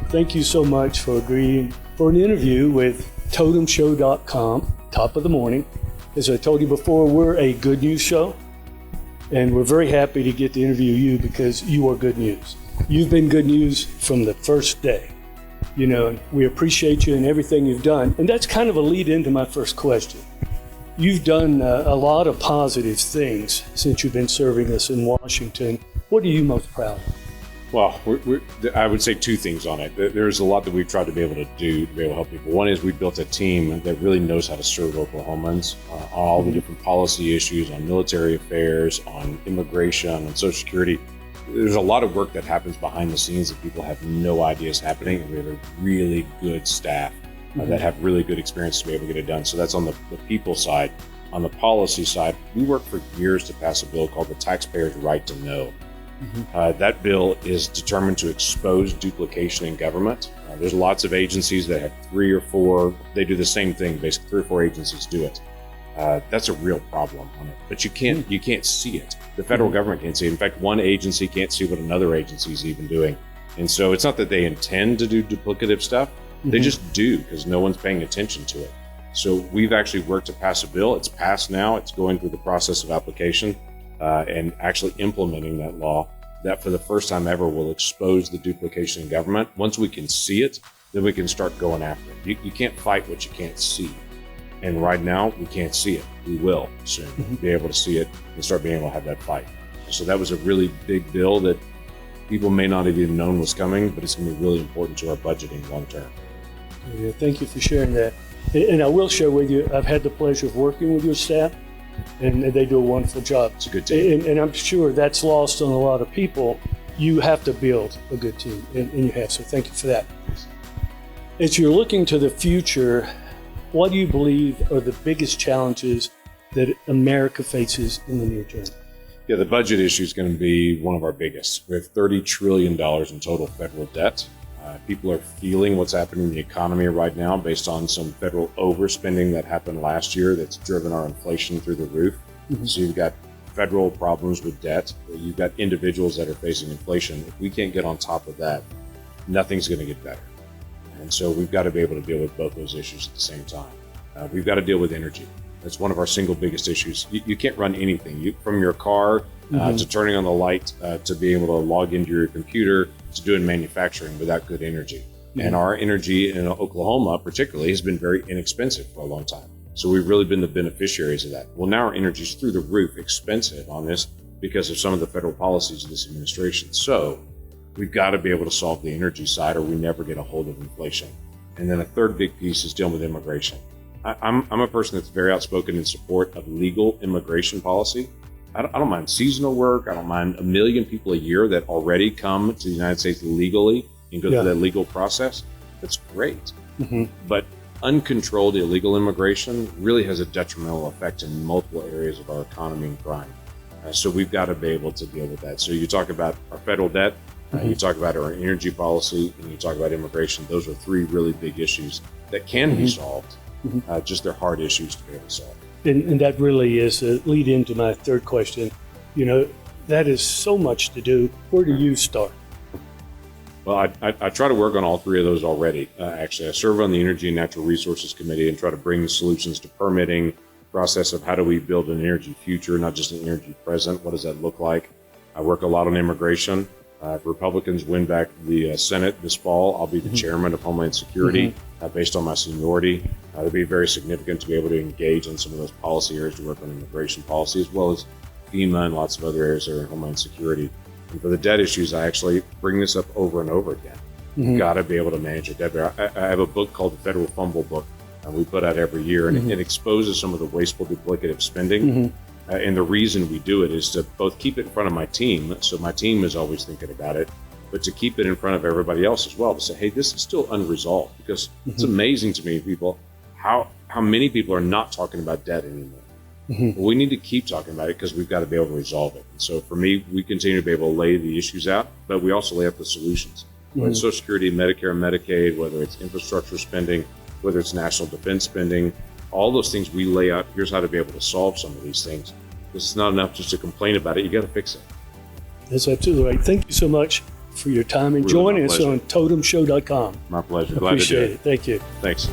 thank you so much for agreeing for an interview with TOTMShow.com, top of the morning. As I told you before, we're a good news show, and we're very happy to get to interview you because you are good news. You've been good news from the first day. You know, we appreciate you and everything you've done. And that's kind of a lead into my first question. You've done a lot of positive things since you've been serving us in Washington. What are you most proud of? Well, I would say two things on it. There's a lot that we've tried to be able to do to be able to help people. One is we built a team that really knows how to serve Oklahomans on all the different policy issues, on military affairs, on immigration, on Social Security. There's a lot of work that happens behind the scenes that people have no idea is happening, and we have a really good staff that have really good experience to be able to get it done. So that's on the people side. On the policy side, we worked for years to pass a bill called the Taxpayer's Right to Know. That bill is determined to expose duplication in government. There's lots of agencies that have 3 or 4, they do the same thing, basically 3 or 4 agencies do it. That's a real problem on it, but you can't see it. The federal government can't see it. In fact, one agency can't see what another agency is even doing. And so it's not that they intend to do duplicative stuff, they just do because no one's paying attention to it. So we've actually worked to pass a bill. It's passed now. It's going through the process of application. And actually implementing that law that for the first time ever will expose the duplication in government. Once we can see it, then we can start going after it. You can't fight what you can't see. And right now, we can't see it. We will soon be able to see it and start being able to have that fight. So that was a really big bill that people may not have even known was coming, but it's going to be really important to our budgeting long term. Yeah, thank you for sharing that. And I will share with you, I've had the pleasure of working with your staff, and they do a wonderful job. It's a good team. And I'm sure that's lost on a lot of people. You have to build a good team, and you have, so thank you for that. As you're looking to the future, what do you believe are the biggest challenges that America faces in the near term? Yeah, the budget issue is going to be one of our biggest. We have $30 trillion in total federal debt. People are feeling what's happening in the economy right now based on some federal overspending that happened last year that's driven our inflation through the roof. So you've got federal problems with debt. You've got individuals that are facing inflation. If we can't get on top of that, nothing's going to get better. And so we've got to be able to deal with both those issues at the same time. We've got to deal with energy. That's one of our single biggest issues. You can't run anything. From your car to turning on the light, to being able to log into your computer, to doing manufacturing without good energy. And our energy in Oklahoma particularly has been very inexpensive for a long time. So we've really been the beneficiaries of that. Well, now our energy is through the roof expensive on this because of some of the federal policies of this administration. So we've got to be able to solve the energy side or we never get a hold of inflation. And then a third big piece is dealing with immigration. I'm a person that's very outspoken in support of legal immigration policy. I don't mind seasonal work. I don't mind 1 million people a year that already come to the United States legally and go through that legal process. That's great. But uncontrolled illegal immigration really has a detrimental effect in multiple areas of our economy and crime. So we've got to be able to deal with that. So you talk about our federal debt, you talk about our energy policy, and you talk about immigration. Those are 3 really big issues that can be solved. Just they're hard issues to be able to solve. And that really is a lead into my third question. You know, that is so much to do. Where do you start? Well, I try to work on all 3 of those already. Actually, I serve on the Energy and Natural Resources Committee and try to bring the solutions to permitting, process of how do we build an energy future, not just an energy present. What does that look like? I work a lot on immigration. If Republicans win back the Senate this fall, I'll be the chairman of Homeland Security based on my seniority. It'll be very significant to be able to engage in some of those policy areas to work on immigration policy, as well as FEMA and lots of other areas that are in Homeland Security. And for the debt issues, I actually bring this up over and over again. You've got to be able to manage your debt. I have a book called the Federal Fumble Book we put out every year, and it exposes some of the wasteful duplicative spending. And the reason we do it is to both keep it in front of my team, so my team is always thinking about it, but to keep it in front of everybody else as well, to say, hey, this is still unresolved. Because it's amazing to me, people, how many people are not talking about debt anymore. Well, we need to keep talking about it because we've got to be able to resolve it. And so for me, we continue to be able to lay the issues out, but we also lay out the solutions. Whether it's Social Security, Medicare, and Medicaid, whether it's infrastructure spending, whether it's national defense spending, all those things we lay out, here's how to be able to solve some of these things. It's not enough just to complain about it, you got to fix it. That's absolutely right. Thank you so much for your time and Really, joining my us pleasure. on TOTMShow.com. My pleasure. Glad to do Appreciate it. it. Thank you. Thanks.